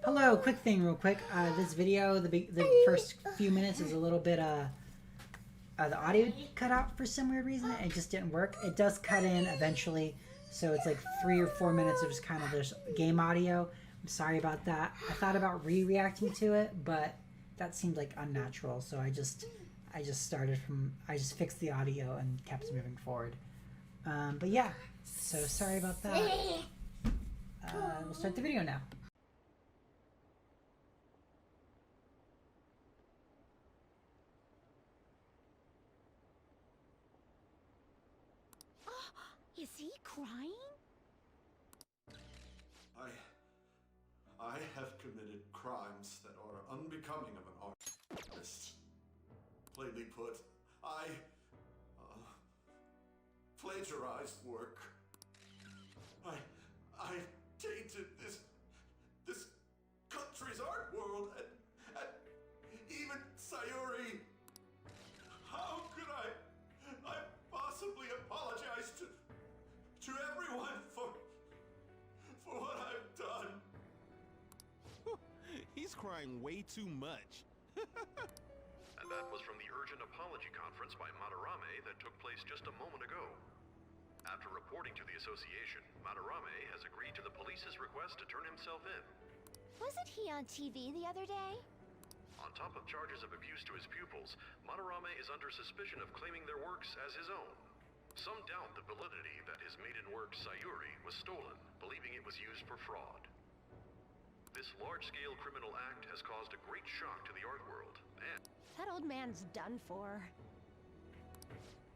Hello, quick thing real quick. This video, the first few minutes is a little bit, the audio cut out for some weird reason. It just didn't work. It does cut in eventually, so it's like 3 or 4 minutes of just kind of this game audio. I'm sorry about that. I thought about reacting to it, but that seemed like unnatural, so I just fixed the audio and kept moving forward. But yeah, so sorry about that. We'll start the video now. Is he crying? I have committed crimes that are unbecoming of an artist. Plainly put, I plagiarized work. I tainted this country's art world and even Sayuri. How could I possibly apologize to everyone for what I've done? He's crying way too much. And that was from the urgent apology conference by Madarame that took place just a moment ago. After reporting to the association, Madarame has agreed to the police's request to turn himself in. Wasn't he on TV the other day? On top of charges of abuse to his pupils, Madarame is under suspicion of claiming their works as his own. Some doubt the validity that his maiden work, Sayuri, was stolen, believing it was used for fraud. This large-scale criminal act has caused a great shock to the art world, and That old man's done for.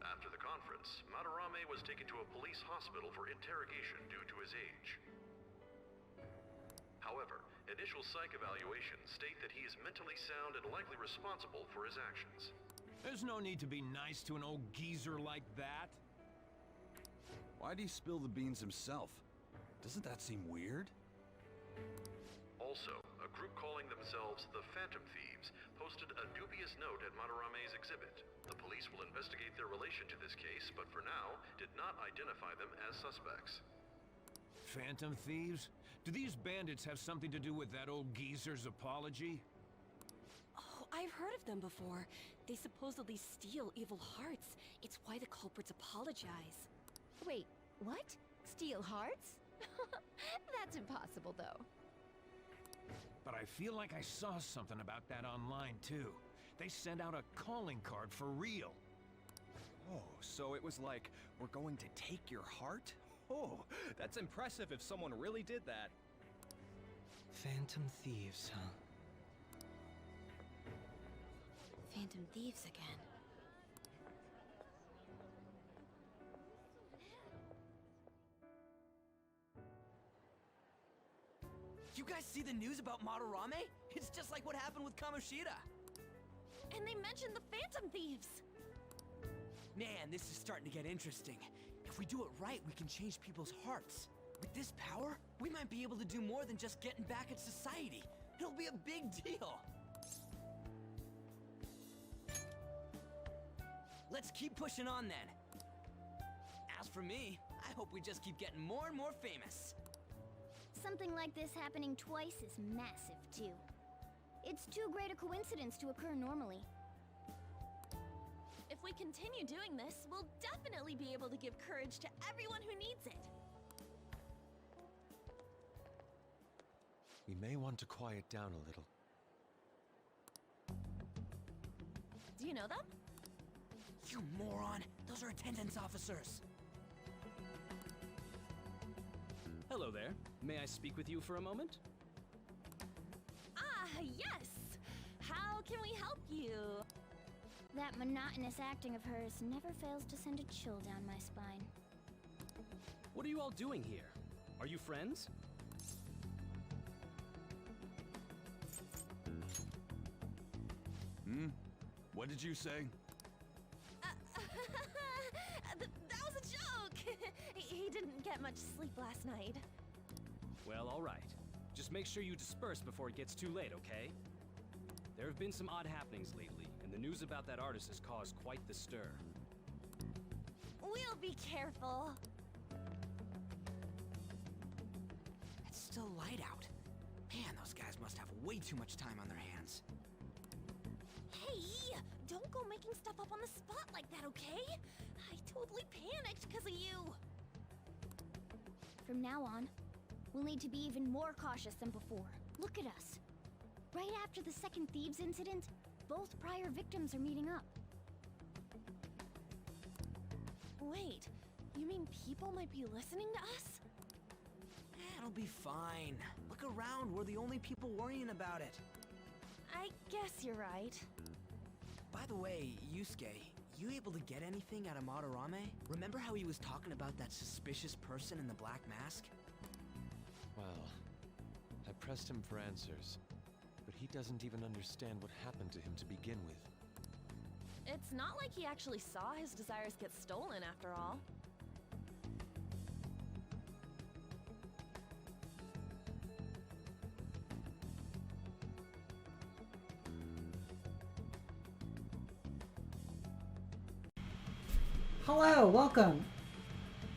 after the conference, Madarame was taken to a police hospital for interrogation due to his age. However, initial psych evaluations state that he is mentally sound and likely responsible for his actions. There's no need to be nice to an old geezer like that. Why'd he spill the beans himself? Doesn't that seem weird? Also, a group calling themselves the Phantom Thieves posted a dubious note at Madarame's exhibit. The police will investigate their relation to this case, but for now, did not identify them as suspects. Phantom thieves? Do these bandits have something to do with that old geezer's apology? Oh, I've heard of them before. They supposedly steal evil hearts. It's why the culprits apologize. Wait, what? Steal hearts? That's impossible, though. But I feel like I saw something about that online, too. They sent out a calling card for real. Oh, so it was like, we're going to take your heart? Oh, that's impressive if someone really did that. Phantom thieves, huh? Phantom thieves again. You guys see the news about Madarame? It's just like what happened with Kamoshida. And they mentioned the Phantom thieves! Man, this is starting to get interesting. If we do it right, we can change people's hearts. With this power, we might be able to do more than just getting back at society. It'll be a big deal. Let's keep pushing on then. As for me, I hope we just keep getting more and more famous. Something like this happening twice is massive, too. It's too great a coincidence to occur normally. If we continue doing this, we'll definitely be able to give courage to everyone who needs it. We may want to quiet down a little. Do you know them? You moron! Those are attendance officers! Hello there. May I speak with you for a moment? Ah, yes! How can we help you? That monotonous acting of hers never fails to send a chill down my spine. What are you all doing here? Are you friends? What did you say? That was a joke! He didn't get much sleep last night. Well, all right. Just make sure you disperse before it gets too late, okay? There have been some odd happenings lately, and the news about that artist has caused quite the stir. We'll be careful. It's still light out. Man, those guys must too much time on their hands. Hey, don't go making stuff up on the spot like that, okay? I totally panicked because of you. From now on, we'll need to be even more cautious than before. Look at us. Right after the second Thieves incident, both prior victims are meeting up. Wait, you mean people might be listening to us? It'll be fine. Look around, we're the only people worrying about it. I guess you're right. By the way, Yusuke, you able to get anything out of Madarame? Remember how he was talking about that suspicious person in the black mask? Well, I pressed him for answers, but he doesn't even understand what happened to him to begin with. It's not like he actually saw his desires get stolen after all. Hello, welcome.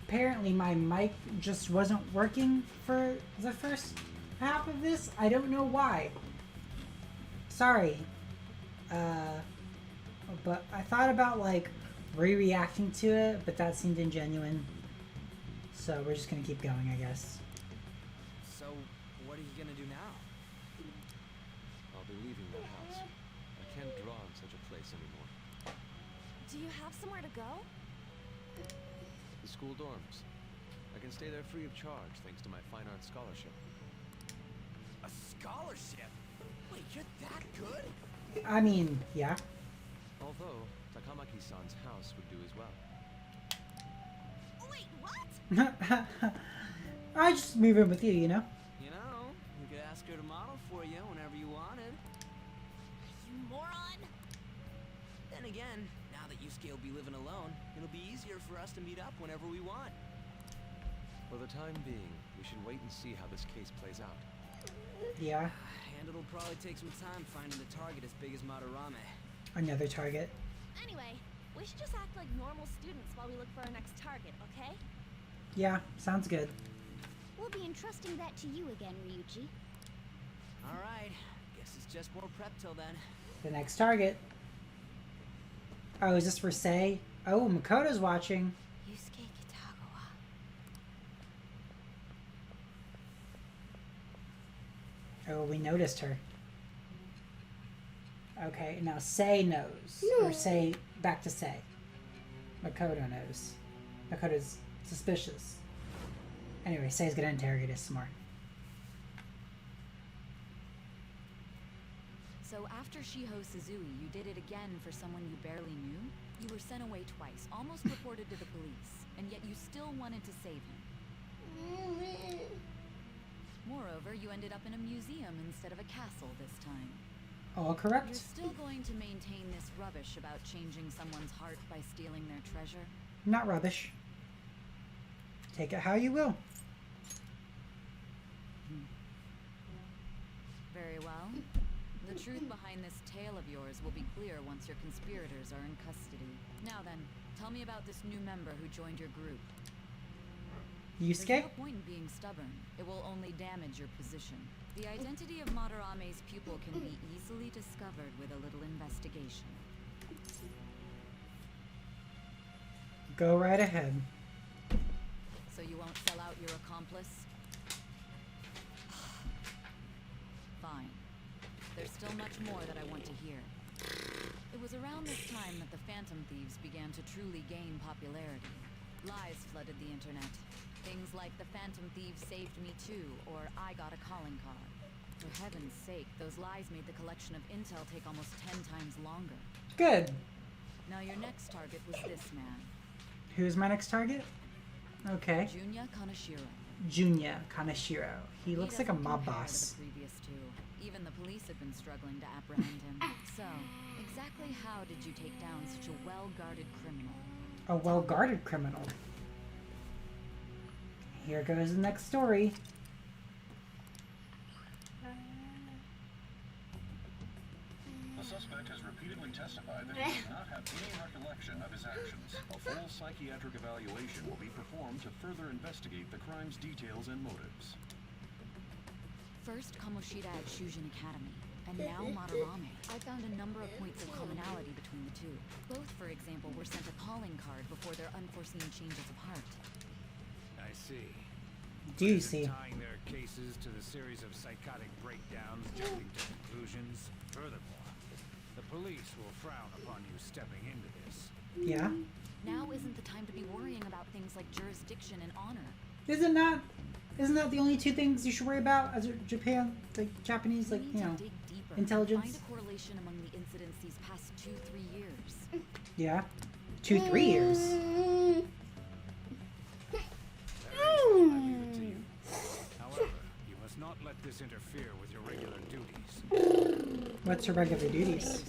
Apparently my mic just wasn't working for the first half of this. I don't know why. Sorry. But I thought about like re-reacting to it, but that seemed ingenuine. So we're just gonna keep going, I guess. So, what are you gonna do now? I'll be leaving that house. I can't draw in such a place anymore. Do you have somewhere to go? The school dorms. I can stay there free of charge thanks to my fine arts scholarship. A scholarship? Wait, you're that good? I mean, yeah. Although, Takamaki-san's house would do as well. Wait, what? I just move in with you, you know? You know, you could ask her to model for you whenever you wanted. You moron! Then again, now that Yusuke will be living alone, it'll be easier for us to meet up whenever we want. For the time being, we should wait and see how this case plays out. Yeah. And it'll probably take some time finding a target as big as Madarame. Another target. Anyway, we should just act like normal students while we look for our next target, okay? Yeah, sounds good. We'll be entrusting that to you again, Ryuji. Alright, guess it's just more prep till then. The next target. Oh, is this for Sei? Oh, Makoto's watching. Yusuke Kitagawa. Oh, we noticed her. Okay, now Sei knows. Or Sei, back to Sei. Makoto knows. Makoto's suspicious. Anyway, Sei's gonna interrogate us some more. So after Shiho Suzui, you did it again for someone you barely knew? You were sent away twice, almost reported to the police, and yet you still wanted to save him. Moreover, you ended up in a museum instead of a castle this time. All correct. You're still going to maintain this rubbish about changing someone's heart by stealing their treasure? Not rubbish. Take it how you will. Very well. The truth behind this tale of yours will be clear once your conspirators are in custody. Now then, tell me about this new member who joined your group. Yusuke? There's no point in being stubborn. It will only damage your position. The identity of Madarame's pupil can be easily discovered with a little investigation. Go right ahead. So you won't sell out your accomplice? Fine. There's still much more that I want to hear. It was around this time that the Phantom Thieves began to truly gain popularity. Lies flooded the internet. Things like the Phantom Thieves saved me too, or I got a calling card. For heaven's sake, those lies made the collection of intel take almost 10 times longer. Good. Now your next target was this man. Who's my next target? Okay. Junya Kaneshiro. Junya Kaneshiro. He looks like a doesn't mob compare to boss. the previous two. Even the police had been struggling to apprehend him. So, exactly how did you take down such a well-guarded criminal? A well-guarded criminal. Here goes the next story. The suspect has repeatedly testified that he does not have any recollection of his actions. A full psychiatric evaluation will be performed to further investigate the crime's details and motives. For First Kamoshida at Shujin Academy, and now Madarame. I found a number of points of commonality between the two. Both, for example, were sent a calling card before their unforeseen changes of heart. I see. Do you see? Tying their cases to the series of psychotic breakdowns, jumping to conclusions. Furthermore, the police will frown upon you stepping into this. Yeah. Now isn't the time to be worrying about things like jurisdiction and honor. Isn't that the only two things you should worry about as a Japan, like Japanese, like, you know, Deeper, intelligence? find a correlation among the incidents these past 2-3 years. Yeah. 2-3 years. However, you must not let this interfere with your regular duties. What's her regular duties?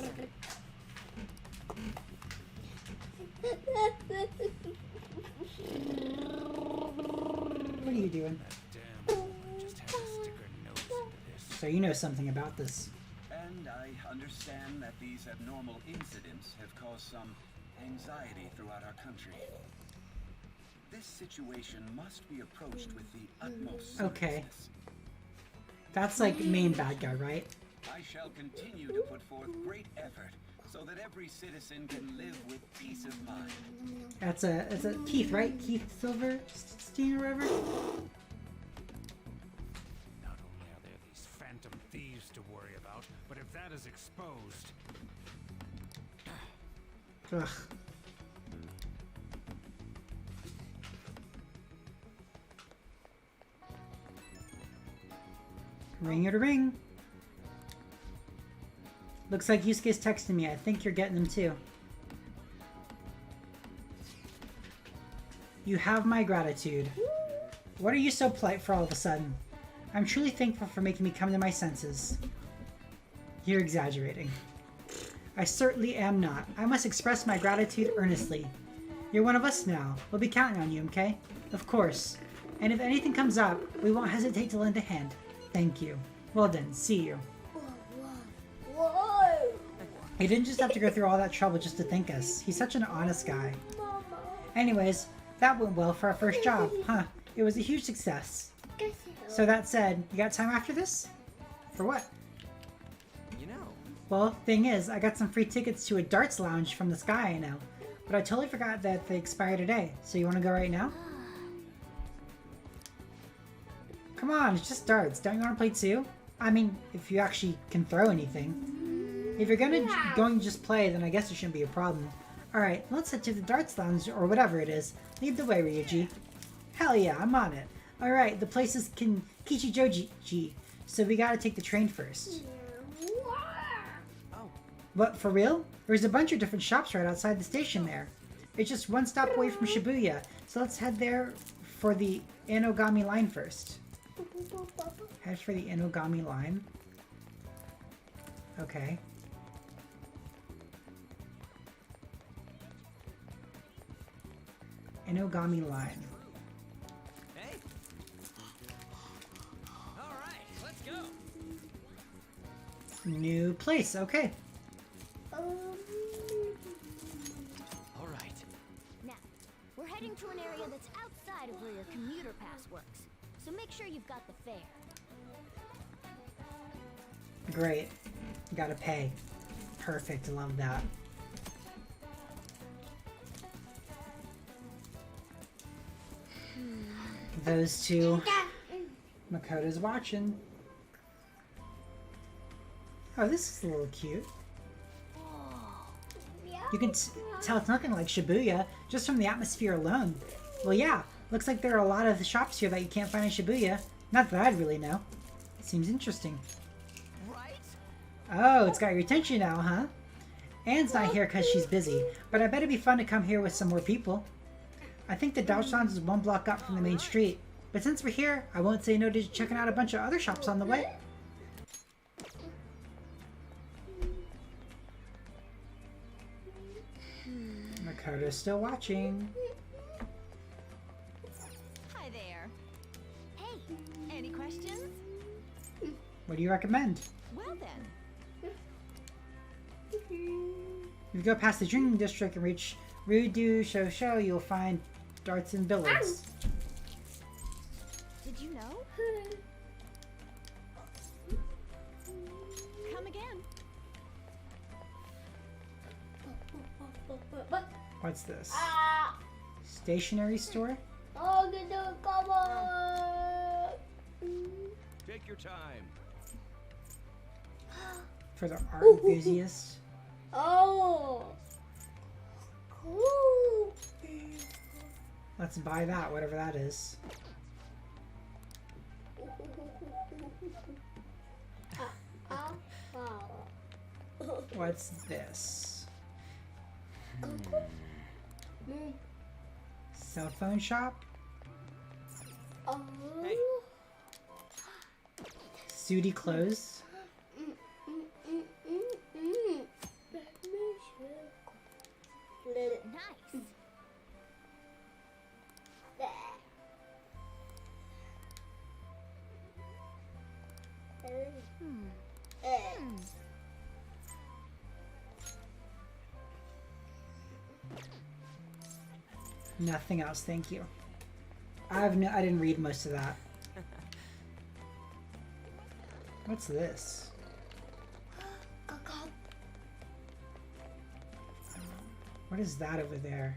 What are you doing? So you know something about this. And I understand that these abnormal incidents have caused some anxiety throughout our country. This situation must be approached with the utmost Okay. seriousness. That's like main bad guy, right? I shall continue to put forth great effort so that every citizen can live with peace of mind. That's a Keith, right? Keith Silverstein or whatever? Not only are there these phantom thieves to worry about, but if that is exposed... Ugh. Ring it a ring. Looks like Yusuke's texting me. I think you're getting them too. You have my gratitude. What are you so polite for all of a sudden? I'm truly thankful for making me come to my senses. You're exaggerating. I certainly am not. I must express my gratitude earnestly. You're one of us now. We'll be counting on you, okay? Of course. And if anything comes up, we won't hesitate to lend a hand. Thank you. Well then, see you. He didn't just have to go through all that trouble just to thank us. He's such an honest guy. Anyways, that went well for our first job, huh? It was a huge success. So that said, you got time after this? For what? You know. Well, thing is, I got some free tickets to a darts lounge from this guy I know. But I totally forgot that they expire today. So you want to go right now? Come on, it's just darts. Don't you want to play too? I mean, if you actually can throw anything. If you're going to just play, then I guess it shouldn't be a problem. Alright, let's head to the darts lounge, or whatever it is. Lead the way, Ryuji. Hell yeah, I'm on it. Alright, the place is Kichijoji, so we gotta take the train first. Oh. What, for real? There's a bunch of different shops right outside the station there. It's just one stop away from Shibuya, so let's head there for the Inogami line first. Head for the Inogami line. Okay. Inogami line. Hey. All right, let's go. New place, okay. All right. Now, we're heading to an area that's outside of where your commuter pass works. So make sure you've got the fare. Great. Gotta pay. Perfect, love that. Those two. Makoto's watching. Oh, this is a little cute. You can tell it's nothing like Shibuya, just from the atmosphere alone. Well, yeah, looks like there are a lot of shops here that you can't find in Shibuya. Not that I'd really know. Seems interesting. Right? Oh, it's got your attention now, huh? Anne's not here because she's busy, but I bet it'd be fun to come here with some more people. I think the Deutschland is one block up from the main street, but since we're here, I won't say no to checking out a bunch of other shops on the way. Makoto's still watching. Hi there. Hey, any questions? What do you recommend? Well then. If you go past the drinking district and reach Ryudu Shosho, you'll find darts and billiards. Did you know? What's this? Stationery store? Oh, no, come on. Take your time. For the art enthusiast? Oh. Cool. Let's buy that, whatever that is. What's this? Cell phone shop? Hey. Sooty clothes? Nice. Nothing else, thank you. I didn't read most of that. What's this? What is that over there?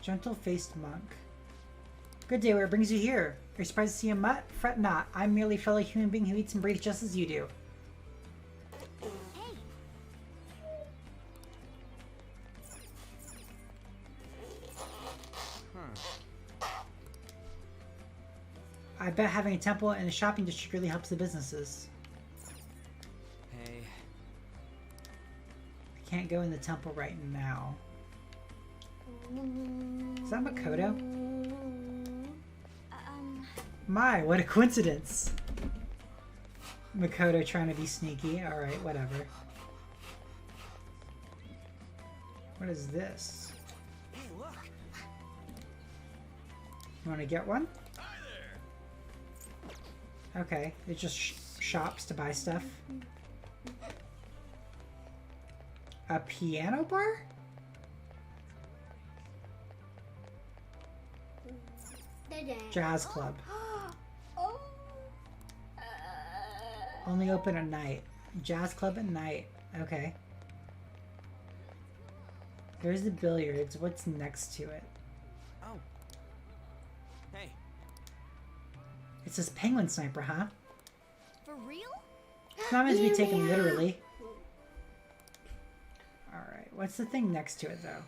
Gentle-faced monk. Good day, where brings you here? Are you surprised to see a mutt? Fret not. I'm merely a fellow human being who eats and breathes just as you do. I bet having a temple and a shopping district really helps the businesses. Hey. I can't go in the temple right now. Is that Makoto? My, what a coincidence! Makoto trying to be sneaky. Alright, whatever. What is this? Hey, look. You want to get one? Okay, it's just shops to buy stuff. A piano bar? Jazz club. Only open at night. Jazz club at night. Okay. There's the billiards. What's next to it? Oh. Hey. It says penguin sniper, huh? For real? It's not meant to be taken literally. Alright, what's the thing next to it, though?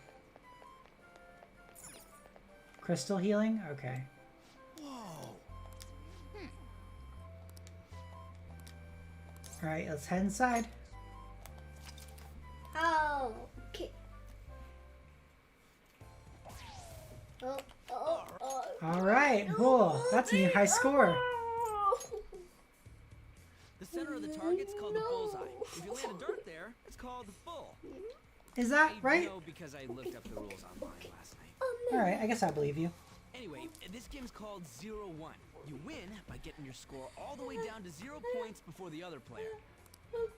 Crystal healing? Okay. Whoa. Alright, let's head inside. Oh, okay. Alright, cool. That's a new high score. The center of the target's called the bullseye. If you land a dart there, it's called the bull. Is that right? I know because I looked up the rules online last night. Alright, I guess I believe you. Anyway, this game's called 0-1. You win by getting your score all the way down to 0 points before the other player. Oh,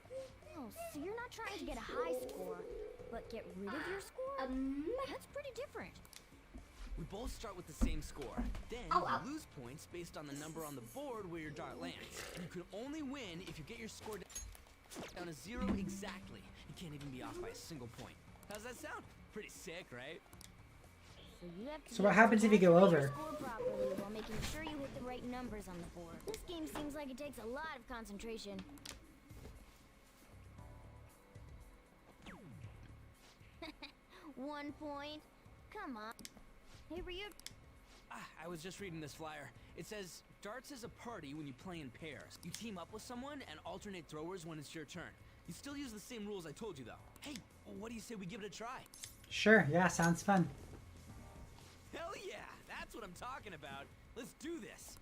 so you're not trying to get a high score, but get rid of your score? That's pretty different. We both start with the same score. Then you lose points based on the number on the board where your dart lands. And you can only win if you get your score down to 0 exactly. You can't even be off by a single point. How's that sound? Pretty sick, right? So you have to So what happens if you go over? score properly while making sure you hit the right numbers on the board. This game seems like it takes a lot of concentration. One point. Come on. Hey, Ryu. I was just reading this flyer. It says, darts is a party when you play in pairs. You team up with someone and alternate throwers when it's your turn. You still use the same rules I told you, though. Hey, what do you say we give it a try? Sure, yeah, sounds fun. Hell yeah! That's what I'm talking about. Let's do this.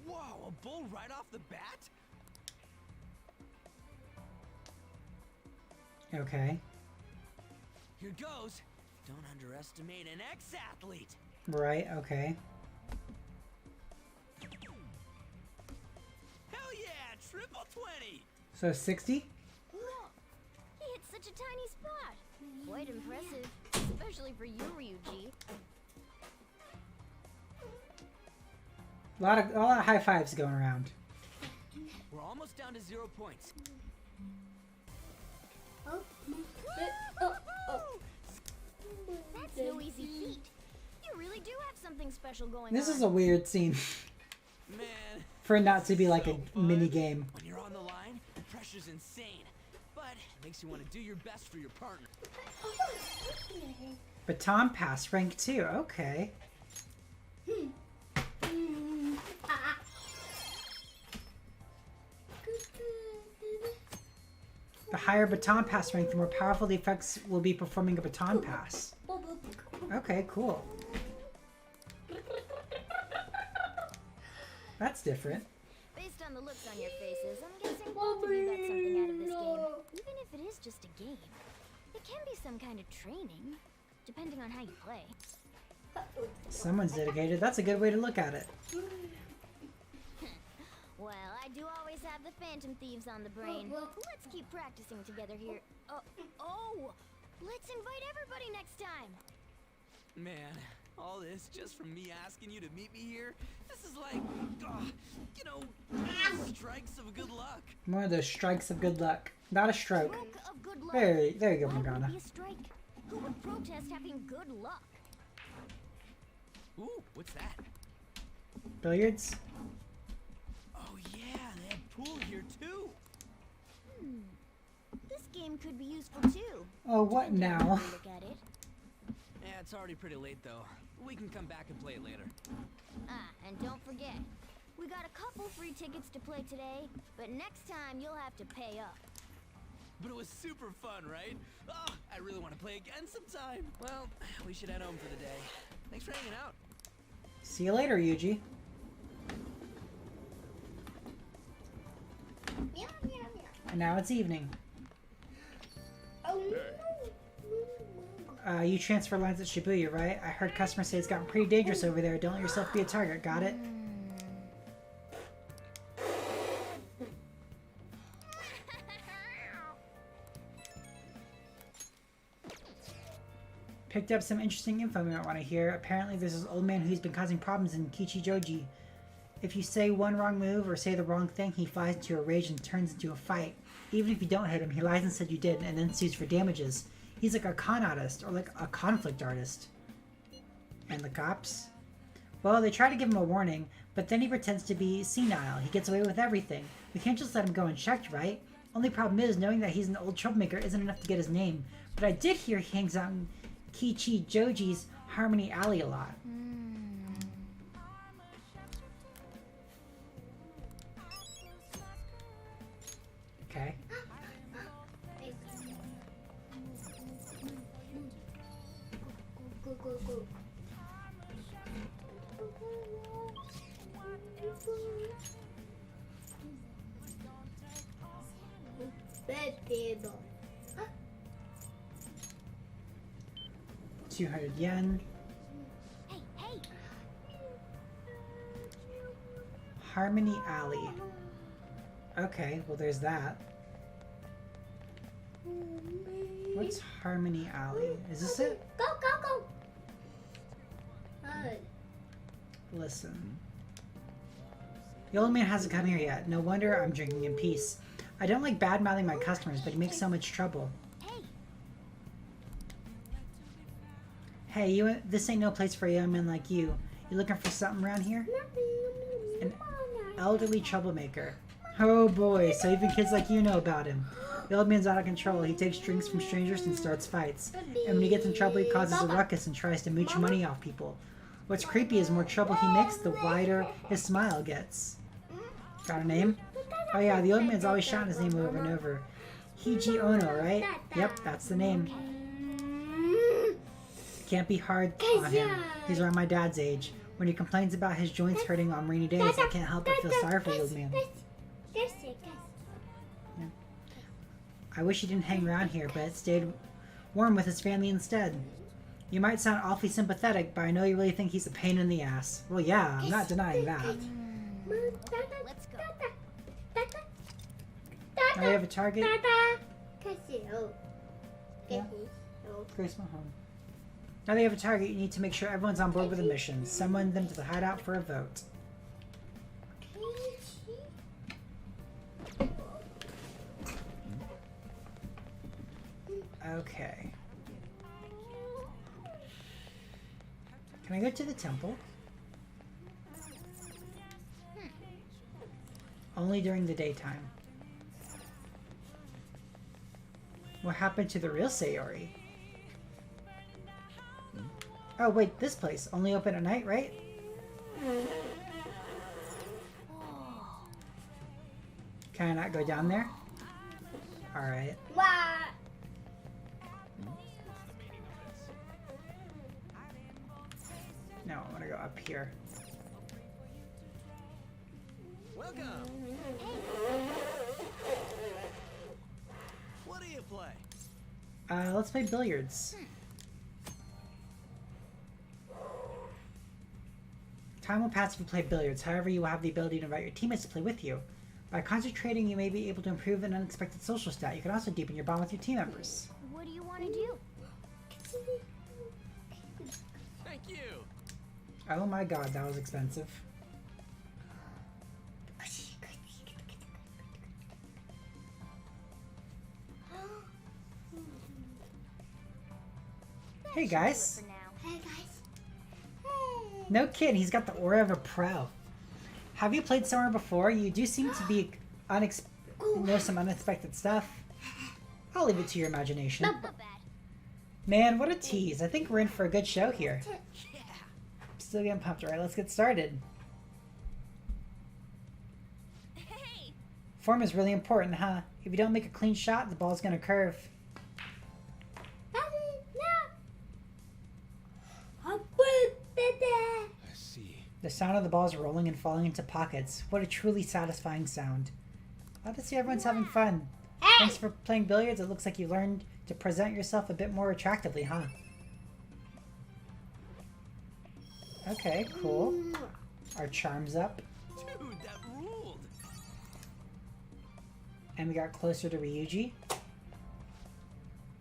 Whoa, a bull right off the bat? Okay. Here goes. Don't underestimate an ex-athlete. Right, okay. Hell yeah! Triple 20! So 60? Whoa. He hit such a tiny spot. Quite impressive, especially for you, Ryuji. A lot of high fives going around. We're almost down to 0 points. Oh. That's no easy feat. You really do have something special going This on. is a weird scene. Man. For it not to be like a mini game. When you're on the line, the pressure's insane. But it makes you want to do your best for your partner. Baton pass rank 2. Okay. The higher baton pass rank, the more powerful the effects will be performing a baton pass. Okay, cool. That's different. Based on the looks on your faces, I'm guessing both of you got something out of this game. Even if it is just a game, it can be some kind of training, depending on how you play. Someone's dedicated. That's a good way to look at it. Well, I do always have the Phantom Thieves on the brain. Let's keep practicing together here. Oh! Let's invite everybody next time! Man, all this just from me asking you to meet me here? This is like, you know, strikes of good luck. One of those strikes of good luck. Not a stroke. Stroke of good luck. There you go, Why would it Morgana. be a strike? Who would protest having good luck? Ooh, what's that? Billiards? Oh yeah, they have pool here too. This game could be useful too. Oh, what now? Look at it. Yeah, it's already pretty late though. We can come back and play it later. Ah, and don't forget, we got a couple free tickets to play today, but next time you'll have to pay up. But it was super fun, right? Oh, I really want to play again sometime. Well, we should head home for the day. Thanks for hanging out. See you later, Yuji. And now it's evening. You transfer lines at Shibuya, right? I heard customers say it's gotten pretty dangerous over there. Don't let yourself be a target. Got it? Picked up some interesting info you might want to hear. Apparently there's this old man who's been causing problems in Kichijoji. If you say one wrong move or say the wrong thing, he flies into a rage and turns into a fight. Even if you don't hit him, he lies and said you did and then sues for damages. He's like a con artist, or like a conflict artist. And the cops? Well, they try to give him a warning, but then he pretends to be senile. He gets away with everything. We can't just let him go unchecked, right? Only problem is, knowing that he's an old troublemaker isn't enough to get his name. But I did hear he hangs out in Kichijoji's Harmony Alley a lot. Okay. Go. Bed 200 yen. Hey! Harmony Alley. Okay, well there's that. What's Harmony Alley? Is this it? Go. Good. Listen. The old man hasn't come here yet. No wonder I'm drinking in peace. I don't like bad-mouthing my customers, but he makes so much trouble. Hey, this ain't no place for a young man like you. You looking for something around here? An elderly troublemaker. Oh boy, so even kids like you know about him. The old man's out of control. He takes drinks from strangers and starts fights. And when he gets in trouble, he causes a ruckus and tries to mooch money off people. What's creepy is the more trouble he makes, the wider his smile gets. Got a name? Oh yeah, the old man's always shouting his name over and over. Hiji Ono, right? Yep, that's the name. Can't be hard on him. He's around my dad's age. When he complains about his joints hurting on rainy days, I can't help but feel sorry for the old man. Yeah. I wish he didn't hang around here, but stayed warm with his family instead. You might sound awfully sympathetic, but I know you really think he's a pain in the ass. Well, yeah, I'm not denying that. Let's go. Now you have a target? Yeah. Grace went home. Now that you have a target, you need to make sure everyone's on board with the mission. Summon them to the hideout for a vote. Okay. Can I go to the temple? Only during the daytime. What happened to the real Sayori? Oh wait, this place. Only open at night, right? Can I not go down there? Alright. No, I want to go up here. Welcome. What do you play? Let's play billiards. Time will pass if you play billiards. However, you will have the ability to invite your teammates to play with you. By concentrating, you may be able to improve an unexpected social stat. You can also deepen your bond with your team members. What do you want to do? Thank you. Oh my god, that was expensive. Hey guys. Hey guys. No kid, he's got the aura of a pro. Have you played somewhere before? You do seem to be know some unexpected stuff. I'll leave it to your imagination. Not bad. Man, what a tease. I think we're in for a good show here. Yeah. Still getting pumped. Alright, let's get started. Hey. Form is really important, huh? If you don't make a clean shot, the ball's gonna curve. I see. The sound of the balls rolling and falling into pockets. What a truly satisfying sound. Glad to see everyone's having fun. Thanks for playing billiards. It looks like you learned to present yourself a bit more attractively, huh? Okay, cool. Our charm's up. Dude, that ruled. And we got closer to Ryuji.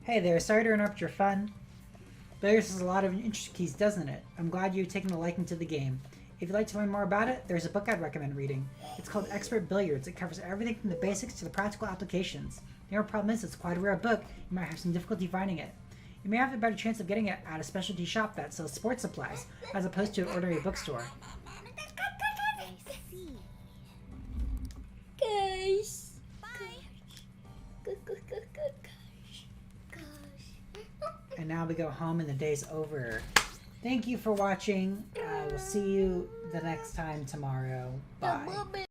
Hey there, sorry to interrupt your fun. Billiards has a lot of interest keys, doesn't it? I'm glad you've taken a liking to the game. If you'd like to learn more about it, there's a book I'd recommend reading. It's called Expert Billiards. It covers everything from the basics to the practical applications. The only problem is it's quite a rare book. You might have some difficulty finding it. You may have a better chance of getting it at a specialty shop that sells sports supplies, as opposed to an ordinary bookstore. Guys. And now we go home and the day's over. Thank you for watching. We'll see you the next time tomorrow. Bye.